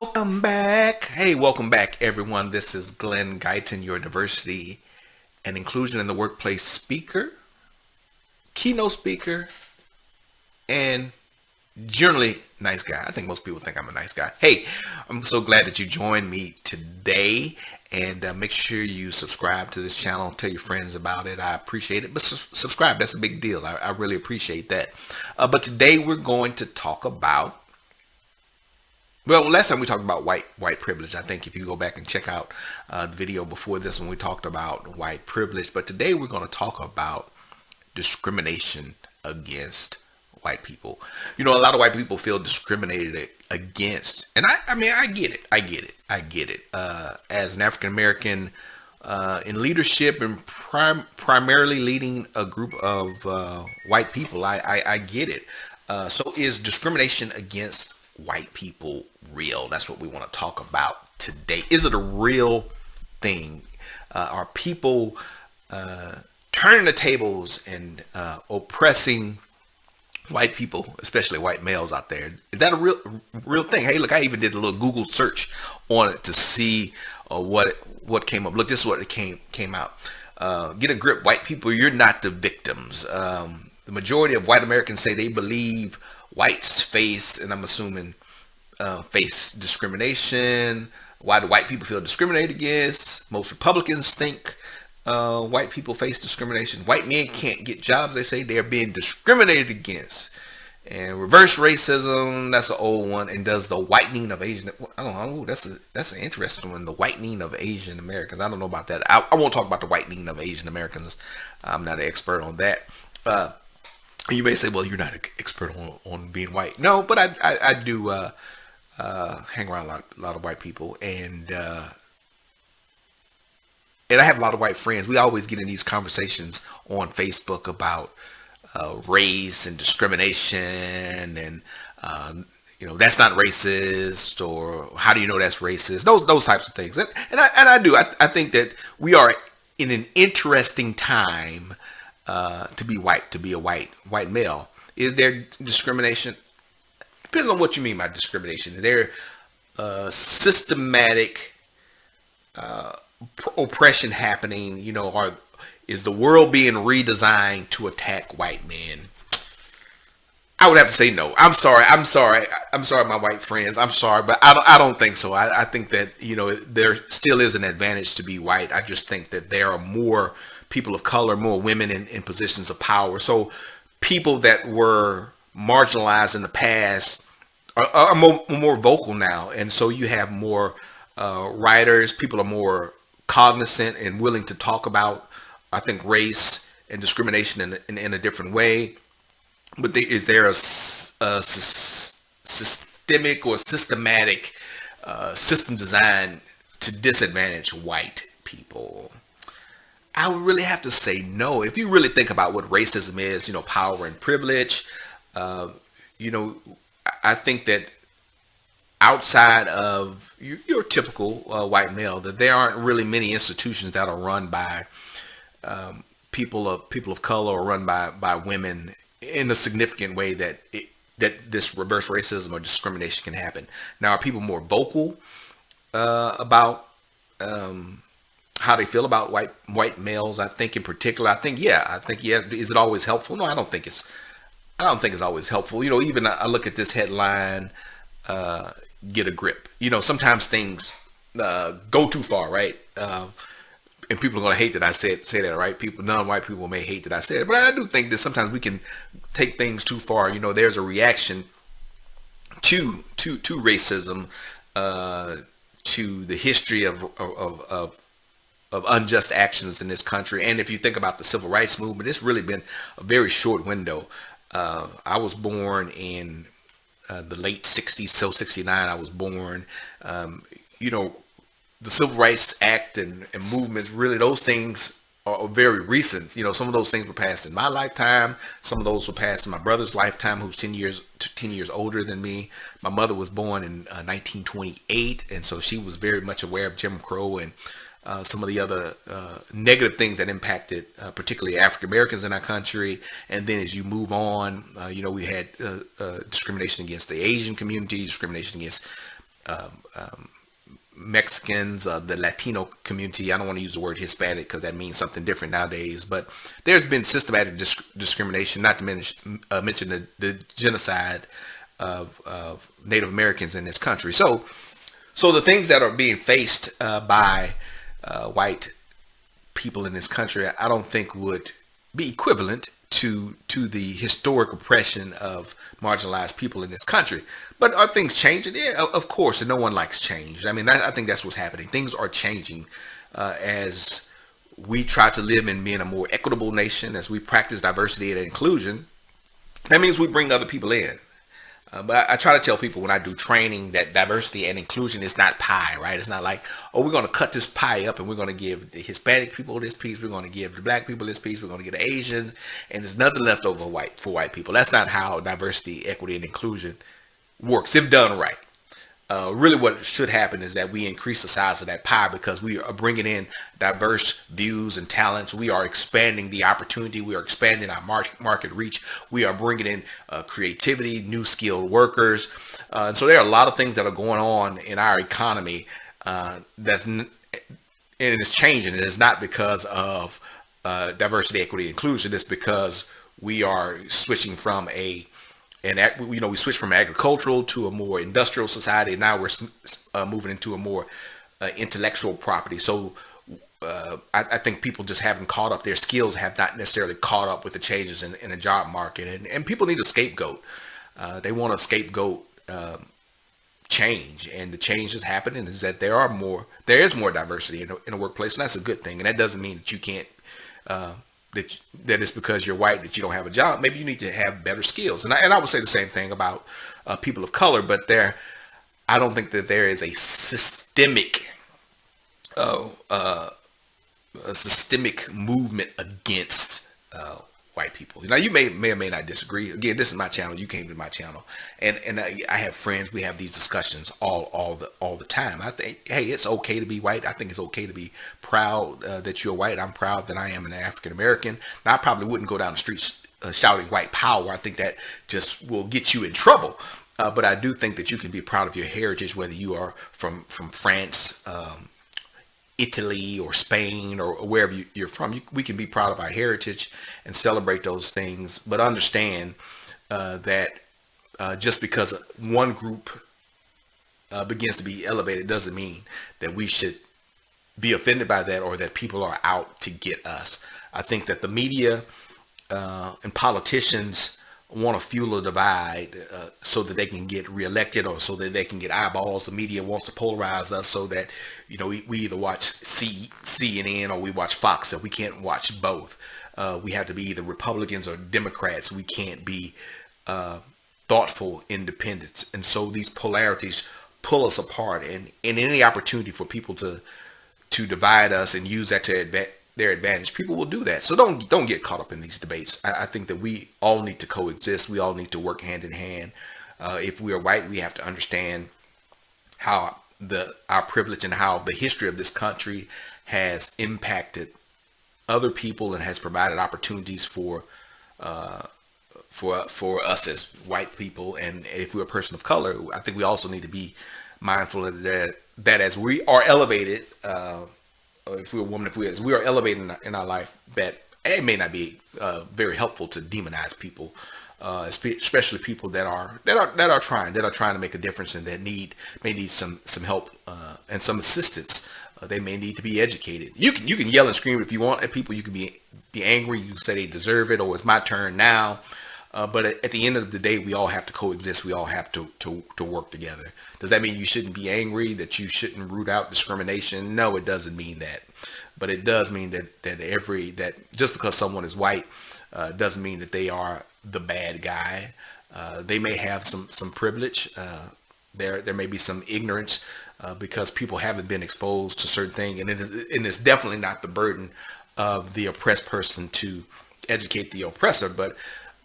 Welcome back. Hey, welcome back, everyone. This is Glen, Guyton, your diversity and inclusion in the workplace speaker, keynote speaker, and generally nice guy. I think most people think I'm a nice guy. Hey, I'm so glad that you joined me today. And make sure you subscribe to this channel. Tell your friends about it. I appreciate it. But subscribe, that's a big deal. I really appreciate that. But today we're going to talk about last time we talked about white privilege. I think if you go back and check out the video before this one, we talked about white privilege. But today we're going to talk about discrimination against white people. You know, a lot of white people feel discriminated against, and I mean, I get it. I get it. As an African American in leadership and primarily leading a group of white people, I get it. So is discrimination against white people real? That's what we want to talk about today. Is it a real thing? Are people turning the tables and oppressing white people, especially white males out there? Is that a real thing? Hey, look, I even did a little Google search on it to see what came up. Look, this is what it came out. Get a grip, white people. You're not the victims. The majority of white Americans say they believe whites face, and I'm assuming face discrimination. Why do white people feel discriminated against? Most Republicans think white people face discrimination. White men can't get jobs. They say they're being discriminated against. And reverse racism, that's an old one. And does the whitening of Asian, I don't know, that's an interesting one. The whitening of Asian Americans. I don't know about that. I won't talk about the whitening of Asian Americans. I'm not an expert on that. You may say, well, you're not an expert on being white. No, but I do hang around a lot of white people, and I have a lot of white friends. We always get in these conversations on Facebook about race and discrimination, and that's not racist, or how do you know that's racist? Those types of things, and I do. I think that we are in an interesting time to be white, to be a white male. Is there discrimination? Depends on what you mean by discrimination. Is there systematic oppression happening? Is the world being redesigned to attack white men? I would have to say no. I'm sorry, my white friends. I'm sorry, but I don't think so. I think that there still is an advantage to be white. I just think that there are more people of color, more women in positions of power. So people that were marginalized in the past are more vocal now, and so you have more writers. People are more cognizant and willing to talk about, I think, race and discrimination in a different way. But is there a systemic or systematic system designed to disadvantage white people? I would really have to say no. If you really think about what racism is, power and privilege, I think that outside of your typical white male, that there aren't really many institutions that are run by people of color, or run by women in a significant way that this reverse racism or discrimination can happen. Now, are people more vocal about how they feel about white males? I think in particular, I think yeah. Is it always helpful? No, I don't think it's always helpful. Even I look at this headline, get a grip. Sometimes things go too far, right? And people are going to hate that I say that, right? Non-white people may hate that I said it, but I do think that sometimes we can take things too far. There's a reaction to racism, to the history of unjust actions in this country. And if you think about the civil rights movement, it's really been a very short window. I was born in the late 60s, so 69 I was born. The Civil Rights Act and movements, really those things are very recent. Some of those things were passed in my lifetime. Some of those were passed in my brother's lifetime, who's 10 years older than me. My mother was born in 1928, and so she was very much aware of Jim Crow and some of the other negative things that impacted particularly African Americans in our country. And then as you move on, we had discrimination against the Asian community, discrimination against Mexicans, the Latino community. I don't want to use the word Hispanic because that means something different nowadays. But there's been systematic discrimination, not to mention the genocide of Native Americans in this country. So the things that are being faced by white people in this country, I don't think would be equivalent to the historic oppression of marginalized people in this country. But are things changing? Yeah, of course, and no one likes change. I mean, I think that's what's happening. Things are changing as we try to live in being a more equitable nation, as we practice diversity and inclusion. That means we bring other people in. But I try to tell people when I do training that diversity and inclusion is not pie, right? It's not like, oh, we're going to cut this pie up and we're going to give the Hispanic people this piece, we're going to give the black people this piece, we're going to give the Asians, and there's nothing left over for white people. That's not how diversity, equity, and inclusion works if done right. Really what should happen is that we increase the size of that pie because we are bringing in diverse views and talents. We are expanding the opportunity. We are expanding our market reach. We are bringing in creativity, new skilled workers. And so there are a lot of things that are going on in our economy and it's changing. It is not because of diversity, equity, inclusion. It's because we are switching from we switched from agricultural to a more industrial society. And now we're moving into a more intellectual property. So I think people just haven't caught up. Their skills have not necessarily caught up with the changes in the job market. And people need a scapegoat. They want a scapegoat change. And the change is happening is that there is more diversity in the workplace. And that's a good thing. And that doesn't mean that you can't that it's because you're white that you don't have a job. Maybe you need to have better skills. And I would say the same thing about people of color, but I don't think that there is a systemic movement against white people. Now you may or may not disagree. Again, this is my channel. You came to my channel, and I have friends. We have these discussions all the time. I think, hey, it's okay to be white. I think it's okay to be proud that you're white. I'm proud that I am an African American. Now I probably wouldn't go down the streets shouting white power. I think that just will get you in trouble. But I do think that you can be proud of your heritage, whether you are from France, Italy or Spain or wherever you're from. We can be proud of our heritage and celebrate those things, but understand that just because one group begins to be elevated doesn't mean that we should be offended by that or that people are out to get us. I think that the media and politicians want to fuel a divide so that they can get reelected or so that they can get eyeballs. The media wants to polarize us so that, we either watch CNN or we watch Fox, so we can't watch both. We have to be either Republicans or Democrats. We can't be thoughtful independents. And so these polarities pull us apart, and any opportunity for people to divide us and use that to their advantage, people will do that. So don't get caught up in these debates. I think that we all need to coexist. We all need to work hand in hand. If we are white, we have to understand how our privilege and how the history of this country has impacted other people and has provided opportunities for us as white people. And if we're a person of color, I think we also need to be mindful of that as we are elevated, if we're a woman, as we are elevated in our life, that it may not be very helpful to demonize people, especially people that are trying to make a difference and that may need some help and some assistance. They may need to be educated. You can yell and scream if you want at people. You can be angry. You can say they deserve it or it's my turn now. But at the end of the day, we all have to coexist. We all have to work together. Does that mean you shouldn't be angry, that you shouldn't root out discrimination? No, it doesn't mean that. But it does mean that just because someone is white doesn't mean that they are the bad guy. They may have some privilege. There may be some ignorance because people haven't been exposed to certain things. And it's definitely not the burden of the oppressed person to educate the oppressor. But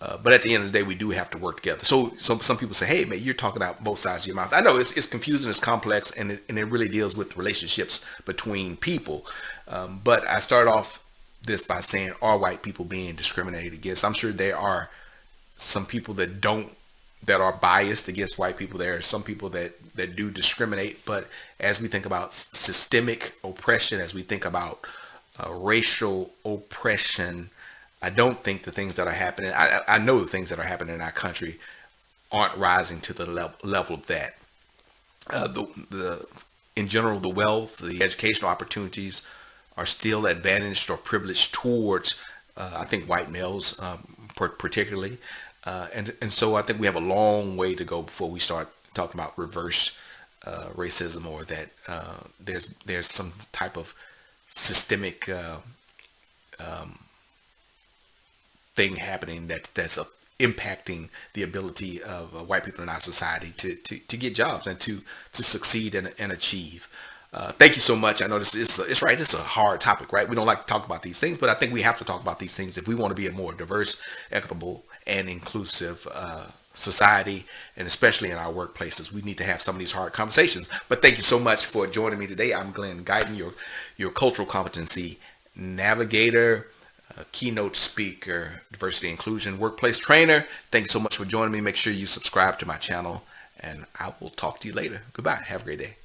at the end of the day, we do have to work together. So some people say, hey, man, you're talking out both sides of your mouth. I know it's confusing, it's complex, and it really deals with relationships between people. But I start off this by saying, are white people being discriminated against? I'm sure there are some people that don't that are biased against white people. There are some people that do discriminate. But as we think about systemic oppression, as we think about racial oppression, I don't think the things that are happening, I know the things that are happening in our country aren't rising to the level of that. The in general, the wealth, the educational opportunities are still advantaged or privileged towards, I think, white males, particularly, and so I think we have a long way to go before we start talking about reverse racism, or that there's some type of systemic thing happening that's impacting the ability of white people in our society to get jobs and to succeed and achieve. Thank you so much. I know this is it's right. It's a hard topic, right? We don't like to talk about these things, but I think we have to talk about these things if we want to be a more diverse, equitable, and inclusive society, and especially in our workplaces. We need to have some of these hard conversations. But thank you so much for joining me today. I'm Glen, Guyton, your cultural competency navigator, keynote speaker, diversity inclusion workplace trainer. Thanks so much for joining me. Make sure you subscribe to my channel, and I will talk to you later. Goodbye. Have a great day.